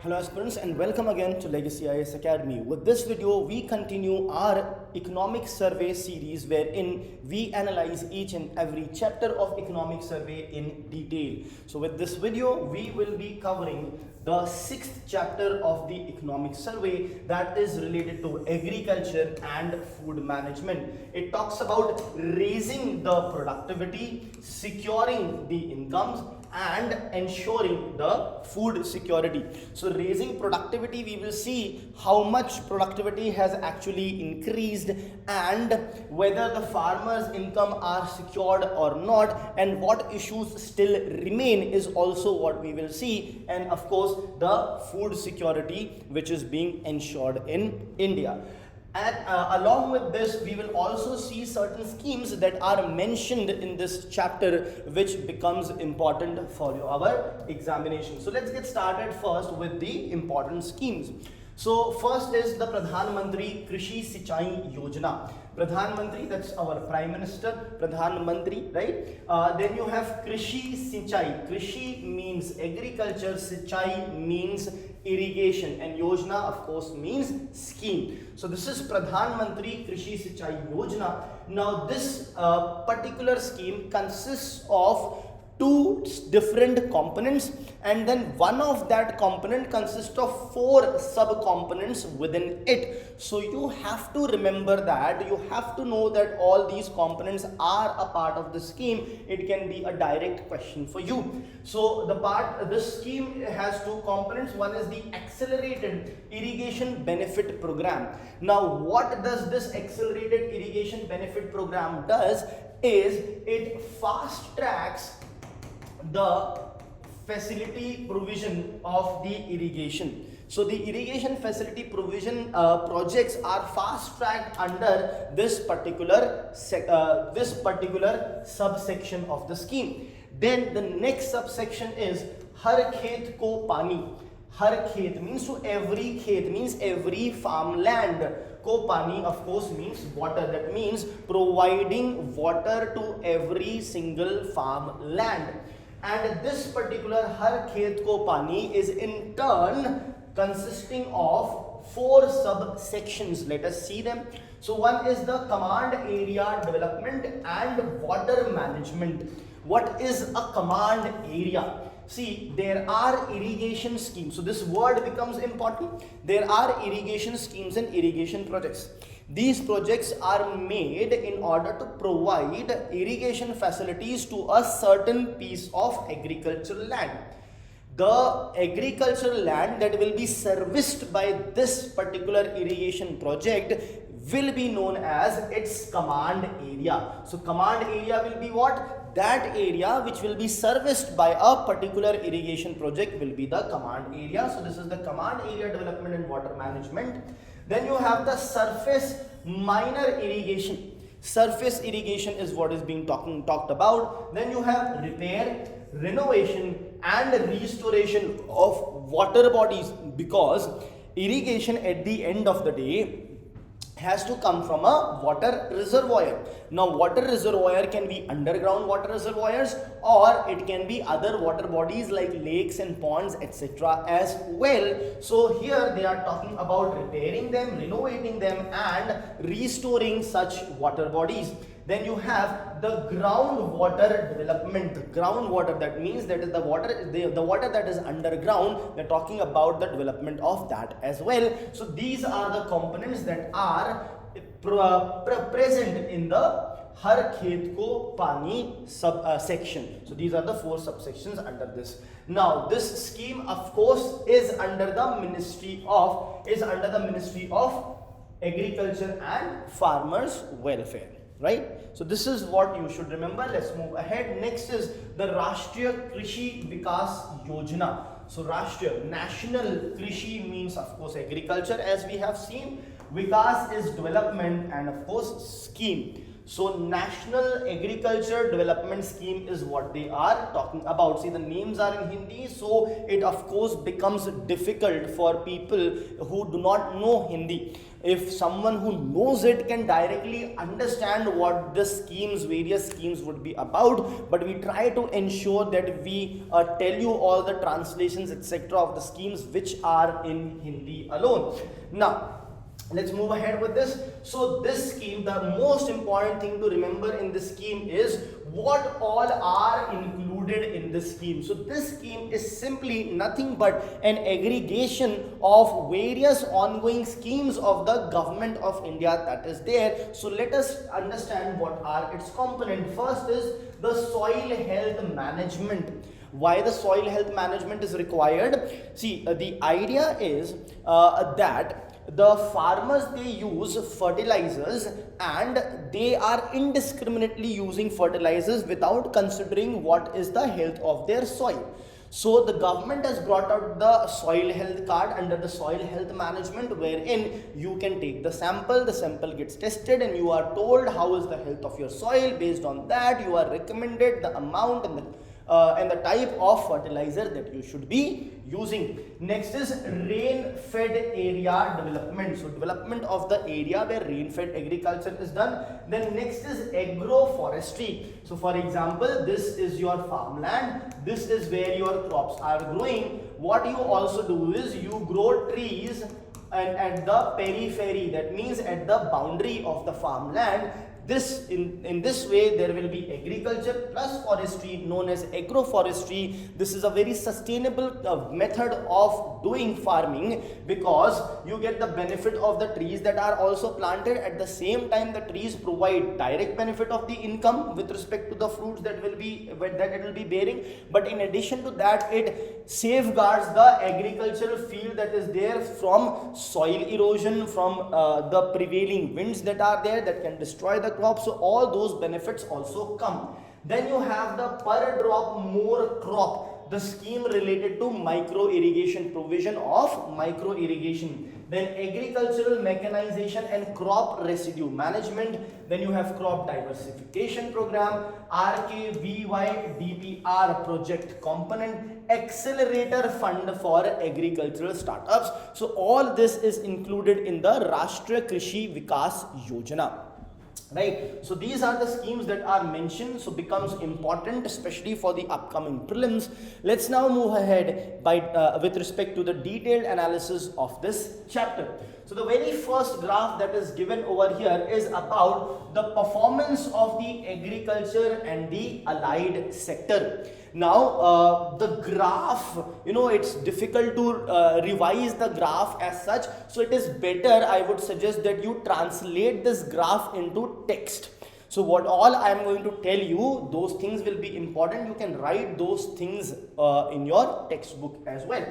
Hello aspirants and welcome again to Legacy IAS Academy. With this video, we continue our economic survey series wherein we analyze each and every chapter of economic survey in detail. So with this video, we will be covering the 6th chapter of the economic survey that is related to agriculture and food management. It talks about raising the productivity, securing the incomes and ensuring the food security. So raising productivity, we will see how much productivity has actually increased and whether the farmers' income are secured or not, and what issues still remain is also what we will see, and of course the food security which is being ensured in India. And along with this, we will also see certain schemes that are mentioned in this chapter which becomes important for our examination. So let's get started first with the important schemes. So first is the Pradhan Mantri Krishi Sinchai Yojana. Pradhan Mantri, that's our Prime Minister, Pradhan Mantri, right? Then you have Krishi Sinchai. Krishi means agriculture, Sinchai means irrigation, and Yojana of course means scheme. So this is Pradhan Mantri Krishi Sinchai Yojana. Now this particular scheme consists of two different components, and then one of that component consists of 4 sub-components within it. So you have to remember that, you have to know that all these components are a part of the scheme. It can be a direct question for you. So this scheme has 2 components. One is the accelerated irrigation benefit program. Now what does this accelerated irrigation benefit program does is it fast tracks the facility provision of the irrigation. So the irrigation facility provision projects are fast tracked under this particular subsection of the scheme. Then the next subsection is Har Khet Ko Pani. Har Khet means to every khet, means every farmland. Ko Pani of course means water. That means providing water to every single farmland. And this particular Har Khet Ko Pani is in turn consisting of 4 subsections. Let us see them. So one is the command area development and water management. What is a command area? See, there are irrigation schemes. So this word becomes important. There are irrigation schemes and irrigation projects. These projects are made in order to provide irrigation facilities to a certain piece of agricultural land. The agricultural land that will be serviced by this particular irrigation project will be known as its command area. So command area will be what? That area which will be serviced by a particular irrigation project will be the command area. So this is the command area development and water management. Then you have the surface minor irrigation. Surface irrigation is what is being talked about. Then you have repair, renovation and restoration of water bodies, because irrigation at the end of the day has to come from a water reservoir. Now water reservoir can be underground water reservoirs, or it can be other water bodies like lakes and ponds, etc. as well. So here they are talking about repairing them, renovating them and restoring such water bodies. Then you have the groundwater development. Groundwater, that means that is the water that is underground. They're talking about the development of that as well. So these are the components that are present in the Har Khet Ko Pani subsection. So these are the 4 subsections under this. Now this scheme of course is under the Ministry of Agriculture and Farmers Welfare. Right? So this is what you should remember. Let's move ahead. Next is the Rashtriya Krishi Vikas Yojana. So Rashtriya, national, Krishi means of course agriculture as we have seen. Vikas is development and of course scheme. So National Agriculture Development Scheme is what they are talking about. See, the names are in Hindi, so it of course becomes difficult for people who do not know Hindi. If someone who knows it can directly understand what the schemes, various schemes would be about, but we try to ensure that we tell you all the translations etc. of the schemes which are in Hindi alone. Now, let's move ahead with this. So this scheme, the most important thing to remember in this scheme is what all are included in this scheme. So this scheme is simply nothing but an aggregation of various ongoing schemes of the government of India that is there. So let us understand what are its components. First is the soil health management. Why the soil health management is required? See, the idea is that the farmers, they use fertilizers and they are indiscriminately using fertilizers without considering what is the health of their soil. So the government has brought out the soil health card under the soil health management, wherein you can take the sample gets tested and you are told how is the health of your soil. Based on that, you are recommended the amount and the type of fertilizer that you should be using. Next is rain-fed area development. So development of the area where rain-fed agriculture is done. Then next is agroforestry. So for example, this is your farmland. This is where your crops are growing. What you also do is you grow trees and at the periphery, that means at the boundary of the farmland. This in this way there will be agriculture plus forestry, known as agroforestry. This is a very sustainable method of doing farming, because you get the benefit of the trees that are also planted. At the same time, the trees provide direct benefit of the income with respect to the fruits that it will be bearing, but in addition to that, it safeguards the agricultural field that is there from soil erosion, from the prevailing winds that are there that can destroy the crop. So all those benefits also come. Then you have the per drop more crop, the scheme related to micro irrigation, provision of micro irrigation. Then agricultural mechanization and crop residue management. Then you have crop diversification program, RKVY-DPR project component, accelerator fund for agricultural startups. So all this is included in the Rashtriya Krishi Vikas Yojana. Right, so these are the schemes that are mentioned, so becomes important especially for the upcoming prelims. Let's now move ahead with respect to the detailed analysis of this chapter. So the very first graph that is given over here is about the performance of the agriculture and the allied sector. Now the graph, it's difficult to revise the graph as such, so it is better, I would suggest that you translate this graph into text. So what all I am going to tell you, those things will be important. You can write those things in your textbook as well.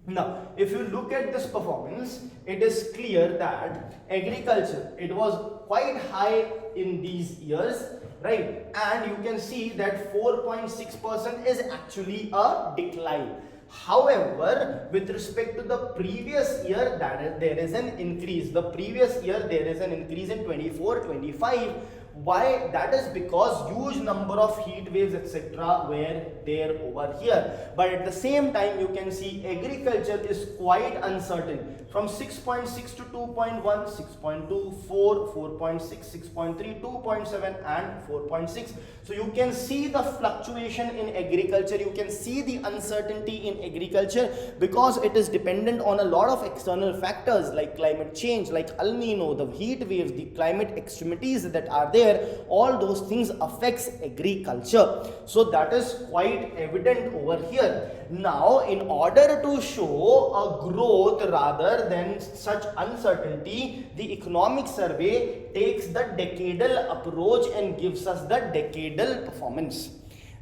Now, if you look at this performance, it is clear that agriculture, it was quite high in these years, right? And you can see that 4.6% is actually a decline. However, with respect to the previous year, there is an increase. The previous year, there is an increase in 24-25. Why? That is because huge number of heat waves etc. were there over here. But at the same time, you can see agriculture is quite uncertain. From 6.6 to 2.1, 6.2, 4, 4.6, 6.3, 2.7 and 4.6. So you can see the fluctuation in agriculture. You can see the uncertainty in agriculture because it is dependent on a lot of external factors like climate change, like El Nino, the heat waves, the climate extremities that are there. All those things affects agriculture. So that is quite evident over here. Now, in order to show a growth rather than such uncertainty, the economic survey takes the decadal approach and gives us the decadal performance.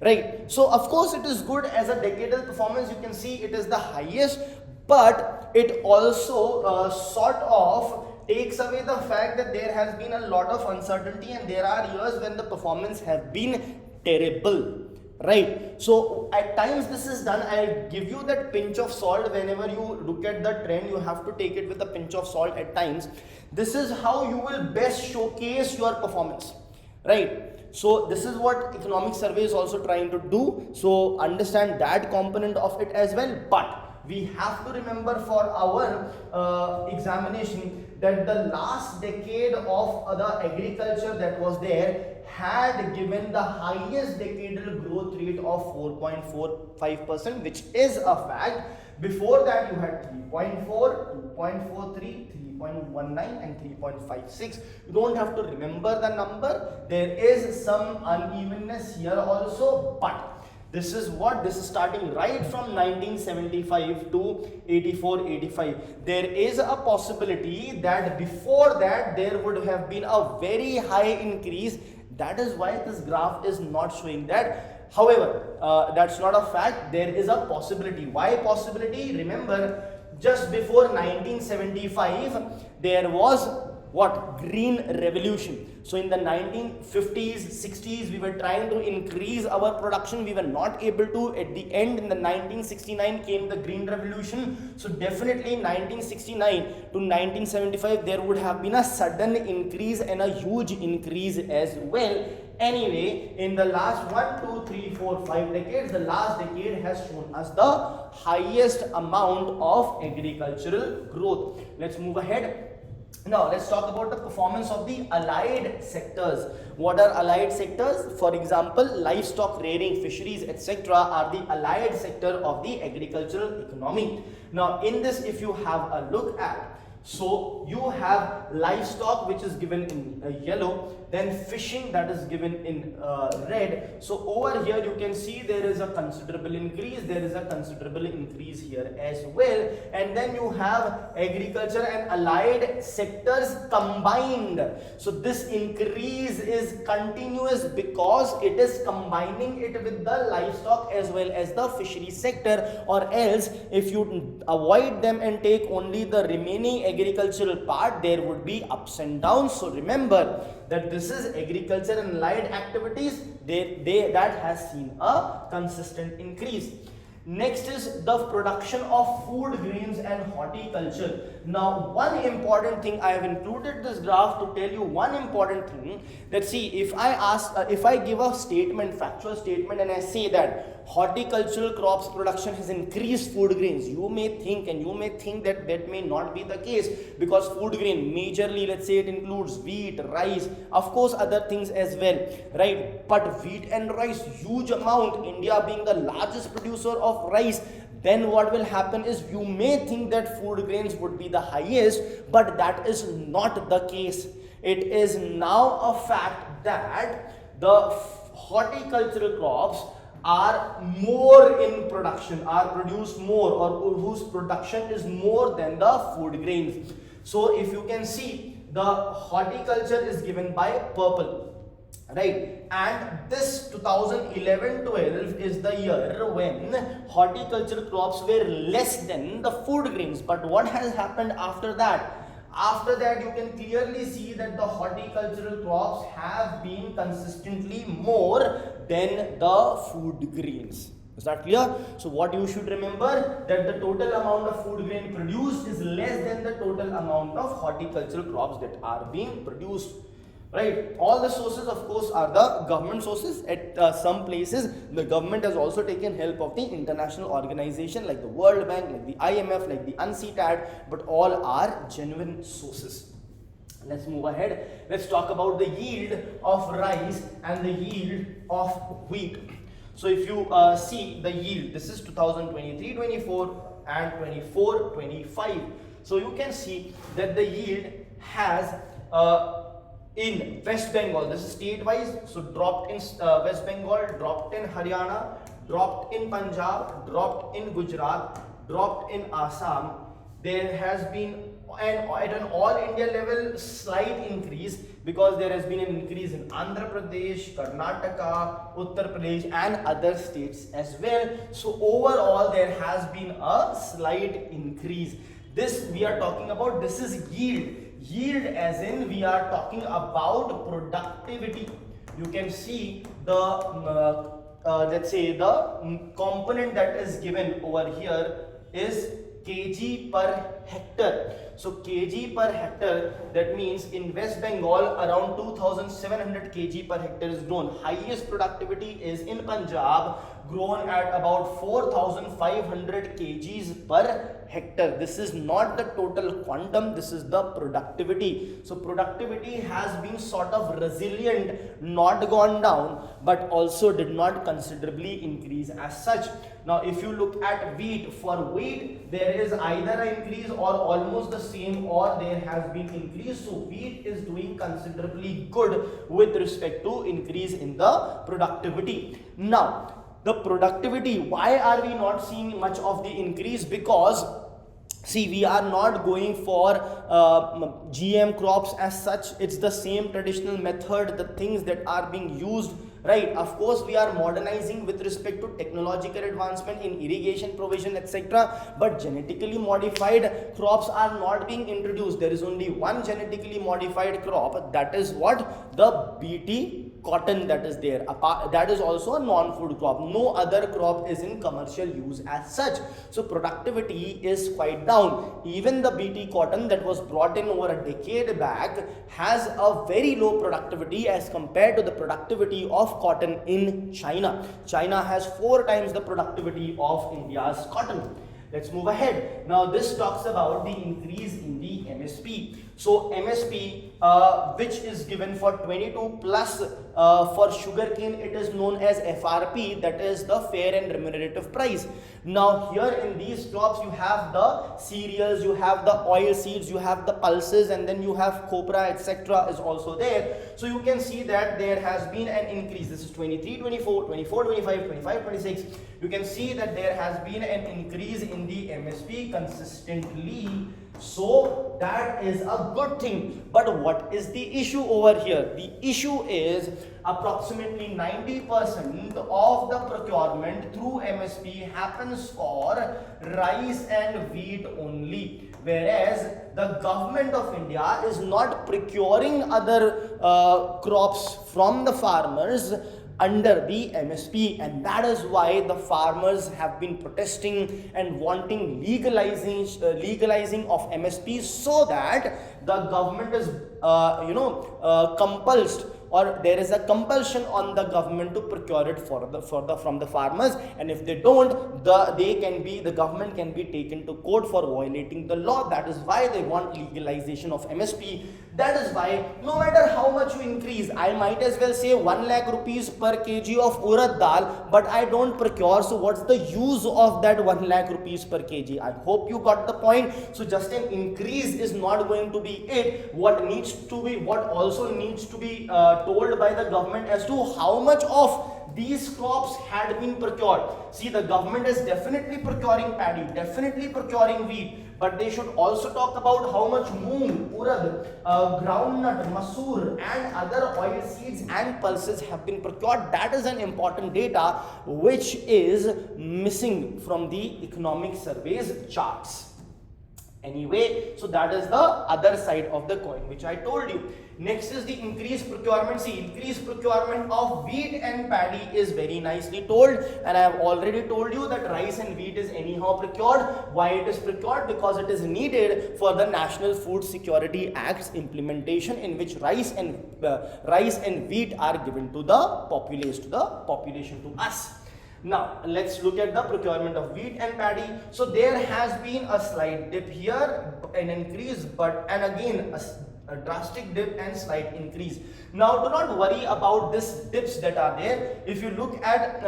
Right. So of course it is good as a decadal performance. You can see it is the highest, but it also sort of takes away the fact that there has been a lot of uncertainty and there are years when the performance have been terrible, right? So at times this is done. I'll give you that pinch of salt. Whenever you look at the trend, you have to take it with a pinch of salt at times. This is how you will best showcase your performance, right? So this is what economic survey is also trying to do. So understand that component of it as well. But we have to remember for our examination that the last decade of the agriculture that was there had given the highest decadal growth rate of 4.45%, which is a fact. Before that you had 3.4, 2.43, 3.19 and 3.56. You don't have to remember the number. There is some unevenness here also, but this is starting right from 1975 to 84-85. There is a possibility that before that there would have been a very high increase. That is why this graph is not showing that. However, that's not a fact. There is a possibility. Why possibility? Remember, just before 1975 there was what? Green revolution. So in the 1950s, 60s, we were trying to increase our production. We were not able to. At the end, in the 1969 came the green revolution. So definitely 1969 to 1975 there would have been a sudden increase and a huge increase as well. Anyway, in the last 1, 2, 3, 4, 5 decades, the last decade has shown us the highest amount of agricultural growth. Let's move ahead. Now let's talk about the performance of the allied sectors. What are allied sectors? For example, livestock rearing, fisheries, etc. are the allied sector of the agricultural economy. Now in this, if you have a look at, so you have livestock, which is given in yellow, then fishing, that is given in red. So over here you can see there is a considerable increase. There is a considerable increase here as well. And then you have agriculture and allied sectors combined. So this increase is continuous because it is combining it with the livestock as well as the fishery sector, or else if you avoid them and take only the remaining agricultural part, there would be ups and downs. So remember that this is agriculture and allied activities, that has seen a consistent increase. Next is the production of food grains and horticulture. Now one important thing, I have included this graph to tell you one important thing, that see, if I give a statement, factual statement, and I say that horticultural crops production has increased food grains, you may think that that may not be the case, because food grain majorly, let's say it includes wheat, rice, of course other things as well, right? But wheat and rice, huge amount, India being the largest producer of rice, then what will happen is you may think that food grains would be the highest, but that is not the case. It is now a fact that the horticultural crops are more in production, are produced more, or whose production is more than the food grains. So if you can see, the horticulture is given by purple, right? And this 2011-12 is the year when horticultural crops were less than the food grains. But what has happened after that? After that, you can clearly see that the horticultural crops have been consistently more than the food grains. Is that clear? So what you should remember, that the total amount of food grain produced is less than the total amount of horticultural crops that are being produced. Right? All the sources, of course, are the government sources. At some places, the government has also taken help of the international organization like the World Bank, like the IMF, like the UNCTAD, but all are genuine sources. Let's move ahead. Let's talk about the yield of rice and the yield of wheat. So if you see the yield, this is 2023-24 and 24-25. So you can see that the yield has in West Bengal, this is state wise, so dropped in West Bengal, dropped in Haryana, dropped in Punjab, dropped in Gujarat, dropped in Assam. There has been at an all India level slight increase, because there has been an increase in Andhra Pradesh, Karnataka, Uttar Pradesh and other states as well. So overall there has been a slight increase. This we are talking about, this is yield. Yield as in we are talking about productivity. You can see the let's say the component that is given over here is kg per hectare. So kg per hectare, that means in West Bengal around 2700 kg per hectare is grown. Highest productivity is in Punjab, grown at about 4500 kgs per hectare. This is not the total quantum, this is the productivity. So productivity has been sort of resilient, not gone down, but also did not considerably increase as such. Now if you look at wheat, for wheat there is either an increase or almost the same, or there has been increase. So wheat is doing considerably good with respect to increase in the productivity. Now the productivity, why are we not seeing much of the increase? Because see, we are not going for GM crops as such. It's the same traditional method, the things that are being used, right? Of course we are modernizing with respect to technological advancement in irrigation provision, etc., but genetically modified crops are not being introduced. There is only one genetically modified crop, that is what? The BT cotton that is there. That is also a non-food crop. No other crop is in commercial use as such. So productivity is quite down. Even the BT cotton that was brought in over a decade back has a very low productivity as compared to the productivity of cotton in China. China has 4 times the productivity of India's cotton. Let's move ahead. Now this talks about the increase in the MSP. So MSP which is given for 22 plus for sugarcane, it is known as FRP, that is the fair and remunerative price. Now here in these crops you have the cereals, you have the oil seeds, you have the pulses, and then you have copra, etc. is also there. So you can see that there has been an increase. This is 23, 24, 24, 25, 25, 26. You can see that there has been an increase in the MSP consistently. So that is a good thing. But what is the issue over here? The issue is approximately 90% of the procurement through MSP happens for rice and wheat only, whereas the government of India is not procuring other crops from the farmers under the MSP, and that is why the farmers have been protesting and wanting legalizing of MSP, so that the government is compulsed, or there is a compulsion on the government to procure it from the farmers, and if they don't, the government can be taken to court for violating the law. That is why they want legalization of MSP. That is why no matter how much you increase, I might as well say 1 lakh rupees per kg of urad dal, but I don't procure. So what's the use of that 1 lakh rupees per kg? I hope you got the point. So just an increase is not going to be it. What also needs to be told by the government as to how much of these crops had been procured. See, the government is definitely procuring paddy, definitely procuring wheat, but they should also talk about how much moong, urad, groundnut, masoor and other oil seeds and pulses have been procured. That is an important data which is missing from the economic surveys charts. Anyway, so that is the other side of the coin which I told you. Next is the increased procurement. See, increased procurement of wheat and paddy is very nicely told, and I have already told you that rice and wheat is anyhow procured. Why it is procured? Because it is needed for the National Food Security Act's implementation, in which rice and wheat are given to the population, to us. Now let's look at the procurement of wheat and paddy. So there has been a slight dip here, an increase, and again a drastic dip and slight increase. Now do not worry about these dips that are there. If you look at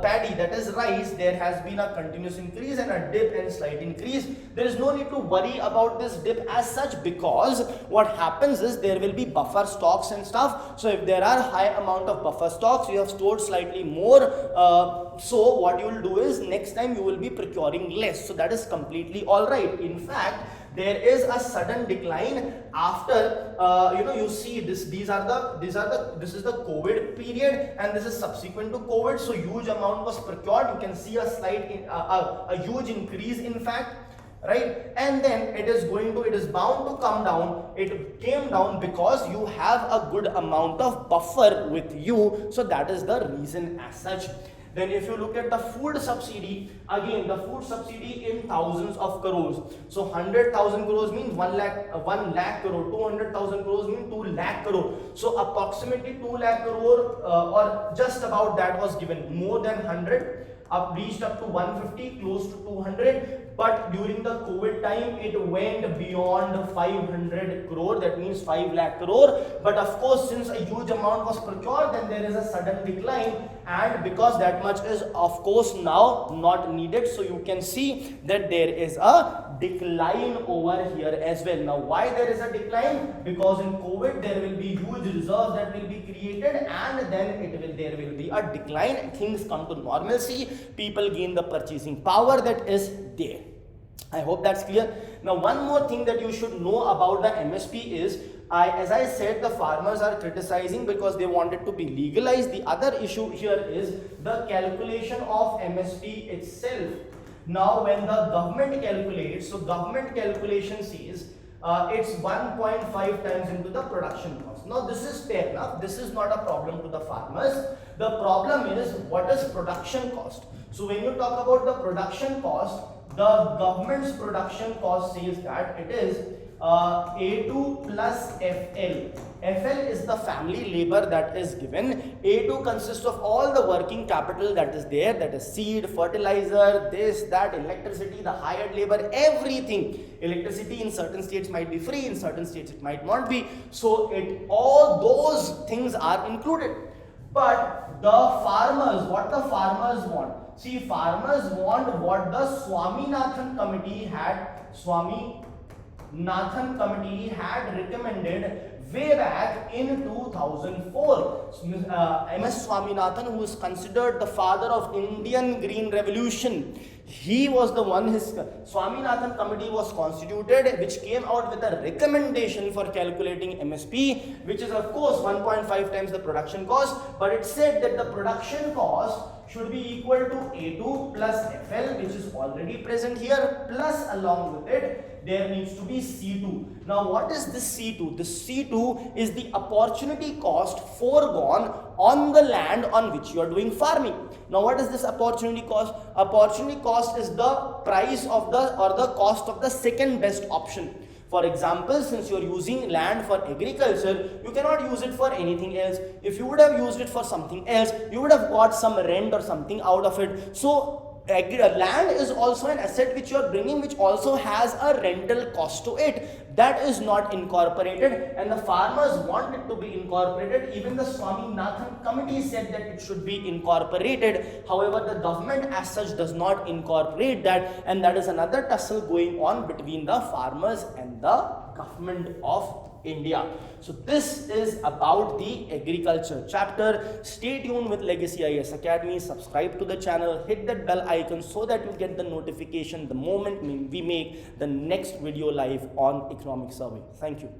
paddy, that is rice, there has been a continuous increase and a dip and slight increase. There is no need to worry about this dip as such, because what happens is there will be buffer stocks and stuff. So if there are high amount of buffer stocks, you have stored slightly more, so what you will do is next time you will be procuring less. So that is completely all right. In fact, there is a sudden decline after you see this is the COVID period, and this is subsequent to COVID, so huge amount was procured. You can see a slight a huge increase in fact. right? And then it is bound to come down. It came down because you have a good amount of buffer with you, so that is the reason as such. Then if you look at the food subsidy, again the food subsidy in thousands of crores. So 100,000 crores means 1 lakh crore, 200,000 crores means 2 lakh crore. So approximately 2 lakh crore or just about that was given, more than 100, reached up to 150, close to 200. But during the COVID time, it went beyond 500 crore, that means 5 lakh crore. But of course, since a huge amount was procured, then there is a sudden decline, and because that much is of course now not needed, so you can see that there is a decline over here as well. Now why there is a decline? Because in COVID there will be huge reserves that will be created, and then there will be a decline. Things come to normalcy, people gain the purchasing power that is there. I hope that's clear. Now one more thing that you should know about the MSP is, as I said, the farmers are criticizing because they want it to be legalized. The other issue here is the calculation of MSP itself. Now when the government calculates, so government calculation says it's 1.5 times into the production cost. Now this is fair enough, this is not a problem to the farmers. The problem is, what is production cost? So when you talk about the production cost, the government's production cost says that it is A2 plus FL. FL is the family labor that is given. A2 consists of all the working capital that is there, that is seed, fertilizer, this, that, electricity, the hired labor, everything. Electricity in certain states might be free, in certain states it might not be. So all those things are included. But the farmers, what the farmers want? See, farmers want what the Swaminathan committee had recommended way back in 2004. MS Swaminathan, who is considered the father of Indian Green Revolution, he was the one, his Swaminathan committee was constituted, which came out with a recommendation for calculating MSP, which is of course 1.5 times the production cost, but it said that the production cost should be equal to A2 plus FL, which is already present here, plus along with it there needs to be C2. Now what is this C2? This C2 is the opportunity cost foregone on the land on which you are doing farming. Now what is this opportunity cost? Opportunity cost is the price of the cost of the second best option. For example, since you are using land for agriculture, you cannot use it for anything else. If you would have used it for something else, you would have got some rent or something out of it. So land is also an asset which you are bringing, which also has a rental cost to it. That is not incorporated, and the farmers want it to be incorporated. Even the Swaminathan committee said that it should be incorporated. However, the government as such does not incorporate that, and that is another tussle going on between the farmers and the government of India. So this is about the agriculture chapter. Stay tuned with Legacy IAS Academy. Subscribe to the channel, hit that bell icon so that you get the notification the moment we make the next video live on economic survey. Thank you.